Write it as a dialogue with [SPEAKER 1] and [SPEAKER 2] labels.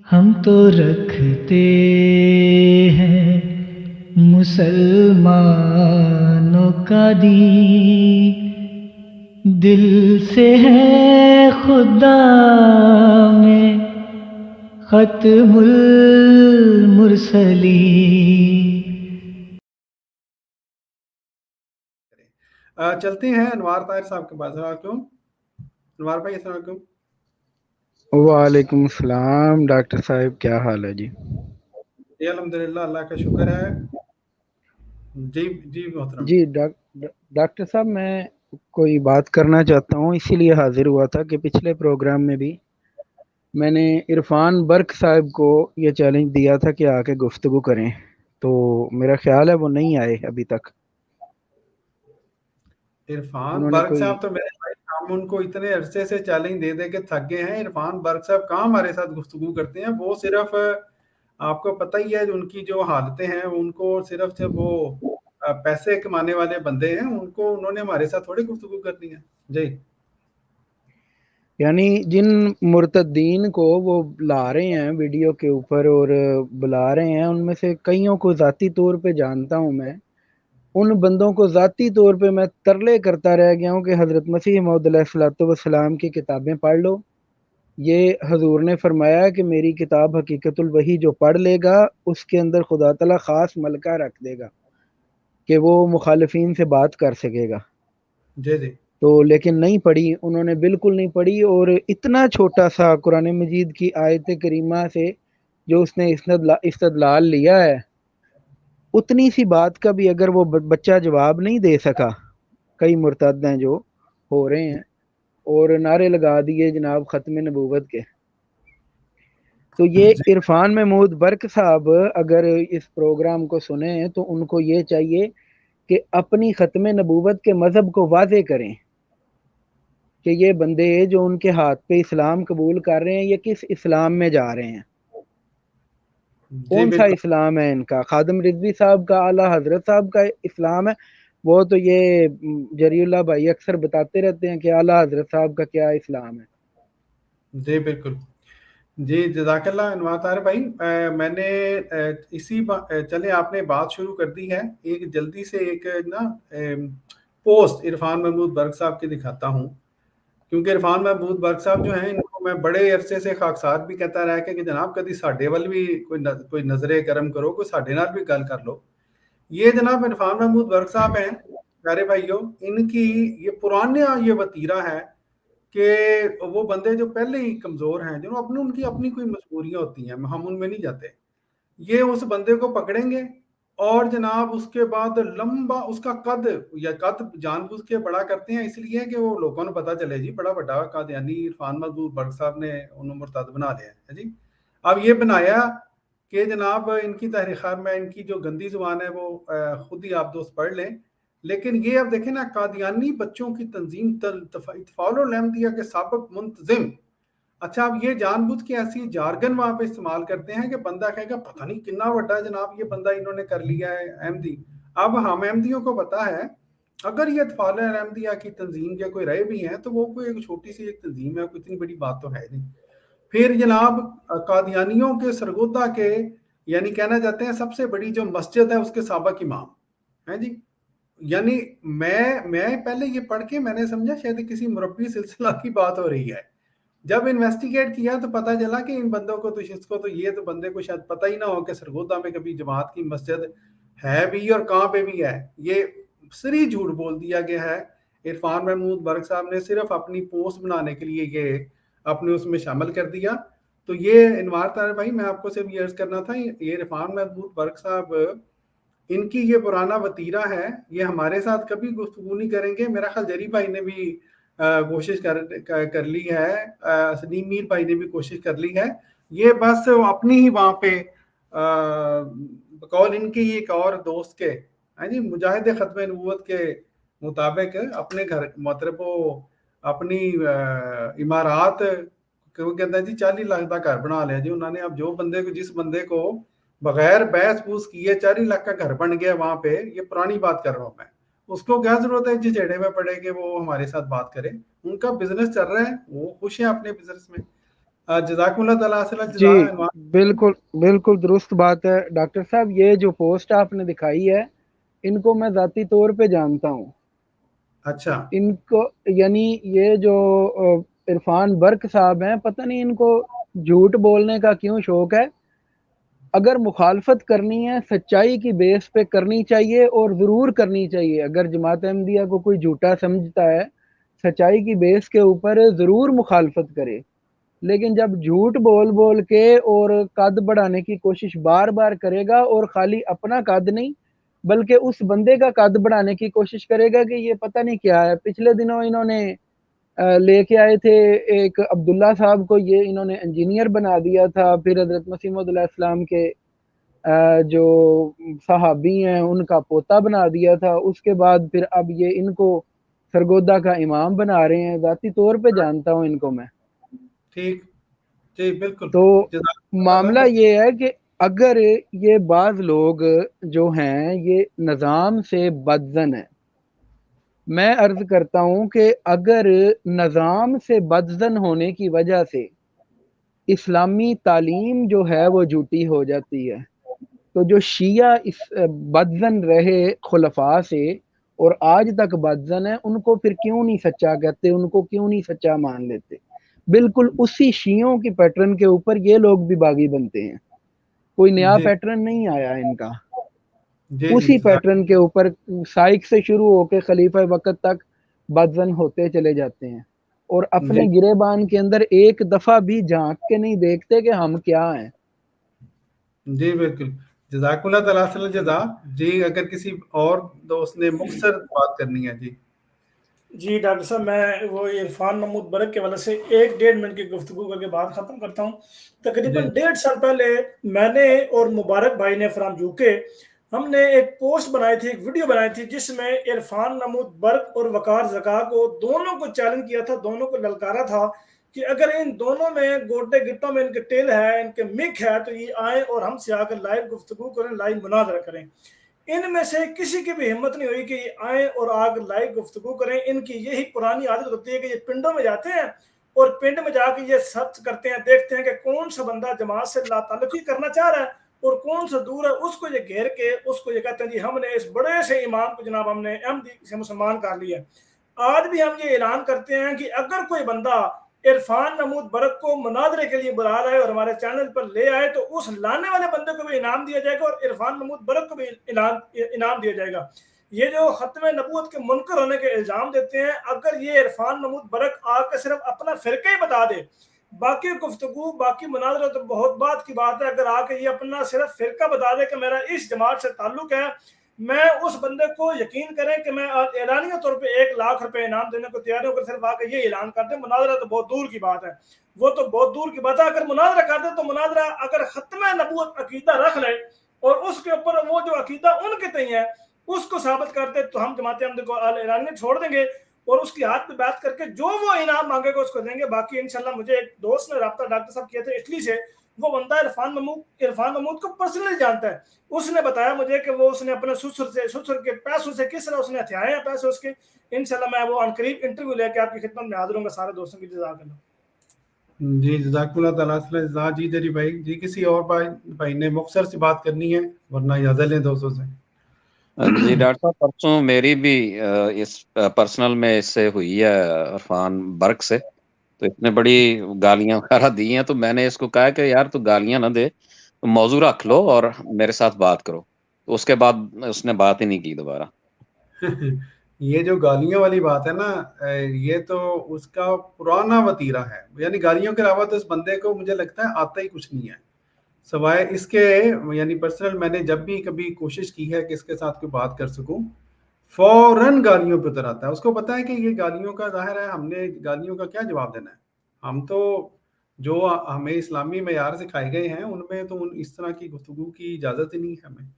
[SPEAKER 1] ہم تو رکھتے ہیں مسلمانوں کا دین، دل سے ہے خدا میں ختم المرسلین۔
[SPEAKER 2] چلتے ہیں انوار طاہر صاحب کے پاس۔ السلام علیکم انوار بھائی، السلام علیکم۔
[SPEAKER 3] وعلیکم السلام ڈاکٹر صاحب، کیا حال ہے جی؟
[SPEAKER 2] جی الحمدللہ، اللہ کا شکر ہے۔ جی جی محترم۔
[SPEAKER 3] جی ڈاکٹر صاحب، میں کوئی بات کرنا چاہتا ہوں، اسی لیے حاضر ہوا تھا کہ پچھلے پروگرام میں بھی میں نے عرفان برق صاحب کو یہ چیلنج دیا تھا کہ آ کے گفتگو کریں، تو میرا خیال ہے وہ نہیں آئے ابھی تک۔
[SPEAKER 2] عرفان برق صاحب تو میرے بھائی، ہم ان کو اتنے عرصے سے چیلنج دے دے کے تھک گئے ہیں۔ عرفان برق صاحب کہاں ہمارے ساتھ گفتگو کرتے ہیں؟ وہ صرف آپ کو پتہ ہی ہے ان کی جو حالتیں ہیں، ان کو صرف جب وہ پیسے کمانے والے بندے ہیں، انہوں نے ہمارے ساتھ تھوڑی گفتگو کرنی ہے۔ جی،
[SPEAKER 3] یعنی جن مرتدین کو وہ لا رہے ہیں ویڈیو کے اوپر اور بلا رہے ہیں، ان میں سے کئیوں کو ذاتی طور پہ جانتا ہوں میں۔ ان بندوں کو ذاتی طور پہ میں ترلے کرتا رہ گیا ہوں کہ حضرت مسیح موعود علیہ الصلوۃ والسلام کی کتابیں پڑھ لو۔ یہ حضور نے فرمایا کہ میری کتاب حقیقت الوحی جو پڑھ لے گا، اس کے اندر خدا تعالیٰ خاص ملکہ رکھ دے گا کہ وہ مخالفین سے بات کر سکے گا۔
[SPEAKER 2] جی جی،
[SPEAKER 3] تو لیکن نہیں پڑھی، انہوں نے بالکل نہیں پڑھی، اور اتنا چھوٹا سا قرآن مجید کی آیت کریمہ سے جو اس نے استدلال لیا ہے، اتنی سی بات کا بھی اگر وہ بچہ جواب نہیں دے سکا، کئی مرتد ہیں جو ہو رہے ہیں اور نعرے لگا دیے جناب ختم نبوت کے، تو یہ عرفان محمود برق صاحب اگر اس پروگرام کو سنیں تو ان کو یہ چاہیے کہ اپنی ختم نبوت کے مذہب کو واضح کریں کہ یہ بندے جو ان کے ہاتھ پہ اسلام قبول کر رہے ہیں، یہ کس اسلام میں جا رہے ہیں، کون سا اسلام ہے ان کا؟ خادم رضوی صاحب کا، اعلیٰ حضرت صاحب کا اسلام ہے؟ وہ تو یہ جری اللہ بھائی اکثر بتاتے رہتے ہیں کہ اعلیٰ حضرت صاحب کا کیا اسلام ہے۔
[SPEAKER 2] جی بالکل، جی جزاک اللہ انوار طاہر بھائی۔ میں نے چلے آپ نے بات شروع کر دی ہے، ایک جلدی سے ایک نا پوسٹ عرفان محمود برق صاحب کی دکھاتا ہوں، کیونکہ عرفان محمود برق صاحب جو ہیں، ان کو میں بڑے عرصے سے خاکسار بھی کہتا رہا کہ جناب کدی ساڈے ول بھی کوئی نظر کرم کرو، کوئی ساڈے نال بھی گل کر لو۔ یہ جناب عرفان محمود برق صاحب ہیں پیارے بھائیوں، ان کی یہ پرانا یہ وتیرہ ہے کہ وہ بندے جو پہلے ہی کمزور ہیں، جو ان کی اپنی کوئی مجبوریاں ہوتی ہیں، ہم ان میں نہیں جاتے، یہ اس بندے کو پکڑیں گے اور جناب اس کے بعد لمبا اس کا قد جان بوجھ کے بڑا کرتے ہیں، اس لیے کہ وہ لوگوں کو پتا چلے جی بڑا بڑا قادیانی عرفان محمود برق صاحب نے انہوں مرتد بنا لیا ہے جی۔ اب یہ بنایا کہ جناب ان کی تحریخات میں ان کی جو گندی زبان ہے وہ خود ہی آپ دوست پڑھ لیں، لیکن یہ اب دیکھیں نا، قادیانی بچوں کی تنظیم اطفال الاحمدیہ کے سابق منتظم، اچھا اب یہ جان بوجھ کے ایسی جارگن وہاں پہ استعمال کرتے ہیں کہ بندہ کہے گا پتہ نہیں کتنا بڑا جناب یہ بندہ انہوں نے کر لیا ہے احمدی۔ اب ہم احمدیوں کو پتا ہے اگر یہ اطفال احمدیہ کی تنظیم کے کوئی رہے بھی ہیں تو وہ کوئی ایک چھوٹی سی ایک تنظیم ہے، کوئی اتنی بڑی بات تو ہے نہیں۔ پھر جناب قادیانیوں کے سرگودا کے یعنی کہنا چاہتے ہیں سب سے بڑی جو مسجد ہے اس کے سابق امام ہیں جی۔ یعنی میں پہلے یہ پڑھ کے میں نے سمجھا شاید کسی مربی سلسلہ کی بات ہو رہی ہے، جب انویسٹیگیٹ کیا تو پتہ چلا کہ ان بندوں کو تو یہ تو بندے کو شاید پتہ ہی نہ ہو کہ سرگودا میں کبھی جماعت کی مسجد ہے بھی اور کہاں پہ بھی ہے۔ یہ سری جھوٹ بول دیا گیا ہے۔ عرفان محمود برق صاحب نے صرف اپنی پوسٹ بنانے کے لیے یہ اپنے اس میں شامل کر دیا۔ تو یہ انوار طاہر بھائی میں آپ کو صرف یہ عرض کرنا تھا، یہ عرفان محمود برق صاحب ان کی یہ پرانا وتیرہ ہے، یہ ہمارے ساتھ کبھی گفتگو نہیں کریں گے۔ میرا خیال جری بھائی نے بھی کوشش کر لی ہے، سلیم میر بھائی نے بھی کوشش کر لی ہے، یہ بس اپنی ہی وہاں پہ بقول ان کی ایک اور دوست کے جی مجاہد ختم نبوت کے مطابق اپنے گھر مطلب وہ اپنی عمارات کہتا ہے جی 40 لاکھ کا گھر بنا لیا جی انہوں نے۔ اب جو بندے کو جس بندے کو بغیر بحث پوس کیے 40 لاکھ کا گھر بن گیا وہاں پہ، یہ پرانی بات کر رہا ہوں میں، اس کو کیا ضرورت ہے جس جھیڑے میں پڑے کہ وہ ہمارے ساتھ بات کرے؟ ان کا بزنس چل رہا ہے، وہ خوش ہیں اپنے بزنس میں۔ जज़ाकुमुल्लाह ताला असल
[SPEAKER 3] जी
[SPEAKER 2] जज़ा।
[SPEAKER 3] बिल्कुल बिल्कुल दुरुस्त बात है डॉक्टर साहब। ये जो पोस्ट आपने दिखाई है, इनको मैं ज़ाती तौर पे जानता हूँ।
[SPEAKER 2] अच्छा
[SPEAKER 3] इनको यानी ये जो इरफान बर्क साहब हैं, पता नहीं इनको झूठ बोलने का क्यों शौक है। अगर मुखालफत करनी है सच्चाई की बेस पे करनी चाहिए और ज़रूर करनी चाहिए। अगर जमात अहमदिया को कोई झूठा समझता है, सच्चाई की बेस के ऊपर ज़रूर मुखालफत करे। लेकिन जब झूठ बोल बोल के और कद बढ़ाने की कोशिश बार बार करेगा और खाली अपना कद नहीं बल्कि उस बंदे का कद बढ़ाने की कोशिश करेगा कि ये पता नहीं क्या है। पिछले दिनों इन्होंने लेके आए थे एक अब्दुल्ला साहब को, ये इन्होंने इंजीनियर बना दिया था। फिर हजरत मसीह मौऊद अलैहिस्सलाम के जो सहाबी हैं उनका पोता बना दिया था। उसके बाद फिर अब ये इनको सरगोदा का इमाम बना रहे हैं। ज़ाती तौर पे जानता हूँ इनको मैं।
[SPEAKER 2] ठीक, जी बिल्कुल।
[SPEAKER 3] तो
[SPEAKER 2] जज़ाकुमुल्लाह
[SPEAKER 3] मामला ये है कि अगर ये बाज लोग जो हैं ये निज़ाम से बदजन है, मैं अर्ज करता हूं कि अगर निज़ाम से बदजन होने की वजह से इस्लामी तालीम जो है वो झूठी हो जाती है, तो जो शिया इस बदजन रहे खुलफा से और आज तक बदजन है, उनको फिर क्यों नहीं सच्चा कहते, उनको क्यों नहीं सच्चा मान लेते। बिल्कुल उसी शियों की पैटर्न के ऊपर ये लोग भी बागी बनते हैं। कोई नया
[SPEAKER 2] जी
[SPEAKER 3] पैटर्न नहीं आया इनका।
[SPEAKER 2] जी जी
[SPEAKER 3] उसी पैटर्न के ऊपर साइक से शुरू होकर खलीफा वक्त तक बदजन होते चले जाते हैं और अपने
[SPEAKER 2] जी
[SPEAKER 3] गिरेबान के अंदर एक दफा भी झांक के नहीं देखते कि हम क्या हैं।
[SPEAKER 2] जी बिल्कुल। जज़ाकुमुल्लाह ताला खैर जज़ा। जी अगर किसी और दोस्त ने मुख्तसर बात करनी है जी।
[SPEAKER 4] जी डॉक्टर साहब, मैं वो इरफान महमूद बरक के वाले से 1-1.5 मिनट की गुफ्तगू करके बात खत्म करता हूँ।
[SPEAKER 2] जी
[SPEAKER 4] तकरीबन 1.5 साल पहले मैंने और मुबारक भाई ने फ्राम यूके हमने एक पोस्ट बनाई थी, एक वीडियो बनाई थी जिसमें इरफान महमूद बरक और वकार ज़का को दोनों को चैलेंज किया था, दोनों को ललकारा था कि अगर इन दोनों में गोटे गिट्टों में इनके टेल है, इनके मिक है, तो ये आए और हमसे आकर लाइव गुफ्तगू करें, लाइव मुनाजरा करें। इनमें से किसी की भी हिम्मत नहीं हुई कि ये आए और आग लाइव गुफ्तगू करें। इनकी यही पुरानी आदत होती है कि ये पिंडों में जाते हैं और पिंड में जाके ये सर्च करते हैं, देखते हैं कि कौन सा बंदा जमात से लाताल्लुकी करना चाह रहा है और कौन सा दूर है। उसको ये घेर के उसको ये कहते हैं जी हमने इस बड़े से इमाम को जनाब हमने अहमदी से मुसलमान कर लिया। आज भी हम ये ऐलान करते हैं कि अगर कोई बंदा इरफान महमूद बरक को मुनाजरे के लिए बुला रहा है और हमारे चैनल पर ले आए तो उस लाने वाले बंदे को भी इनाम दिया जाएगा और इरफान महमूद बरक को भी इनाम दिया जाएगा। ये जो खत्म नबूवत के मुनकर होने के इल्जाम देते हैं, अगर ये इरफान महमूद बरक आकर सिर्फ अपना फिरका ही बता दे, बाकी गुफ्तगू बाकी मुनाजरा तो बहुत बात की बात है। अगर आके ये अपना सिर्फ फिरका बता दे कि मेरा इस जमात से ताल्लुक है, मैं उस बंदे को यकीन करें कि मैं एलानिया तौर पे 1 लाख रुपए इनाम देने को तैयार हूं। अगर सिर्फ आकर ये ऐलान कर दे, मुनाजरा तो बहुत दूर की बात है, वो तो बहुत दूर की बात है। अगर मुनाजरा कर दे तो मुनाजरा अगर खत्म नबूवत अकीदा रख ले और उसके ऊपर वो जो अकीदा उनके तय है उसको साबित कर दे, तो हम जमात अहमद को एलानिया छोड़ देंगे और उसकी हाथ पे बात करके जो वो इनाम मांगेगा उसको देंगे। बाकी इंशाल्लाह मुझे एक दोस्त ने रब्ता डॉक्टर साहब किया था इटली से, वो बंदा इरफान महमूद को पर्सनली जानता है। उसने बताया मुझे कि वो उसने अपने ससुर के पैसों से किस तरह उसने हथियाए हैं पैसे उसके। इंशाल्लाह मैं वो अनकरीब इंटरव्यू लेके आपकी खिदमत में हाजिर होऊंगा सारे दोस्तों की। जज़ाकल्लाह।
[SPEAKER 2] जी जज़ाकुमुल्लाह ताला खैर जज़ा। जी दरी भाई जी किसी और भाई ने मुख्तसर से बात करनी है वरना इजाज़त लें दोस्तों से।
[SPEAKER 5] जी डॉक्टर साहब, परसों मेरी भी इस पर्सनल में इससे हुई है इरफान बर्क से, तो इसने बड़ी गालियां वगैरह दी हैं। तो मैंने इसको कहा कि यार तू गालियां ना दे, तो मौजू रख लो और मेरे साथ बात करो। तो उसके बाद उसने बात ही नहीं की दोबारा।
[SPEAKER 2] ये जो गालियों वाली बात है ना, ये तो उसका पुराना वतीरा है। यानी गालियों के अलावा तो इस बंदे को मुझे लगता है आता ही कुछ नहीं है सवाए इसके। यानी पर्सनल मैंने जब भी कभी कोशिश की है कि इसके साथ कोई बात कर सकूं, फौरन गालियों पे उतर आता है। उसको पता है कि ये गालियों का ज़ाहिर है, हमने गालियों का क्या जवाब देना है। हम तो जो हमें इस्लामी मयार सिखाए गए हैं उनमें तो इस तरह की गुफ्तगू की इजाज़त ही नहीं है हमें।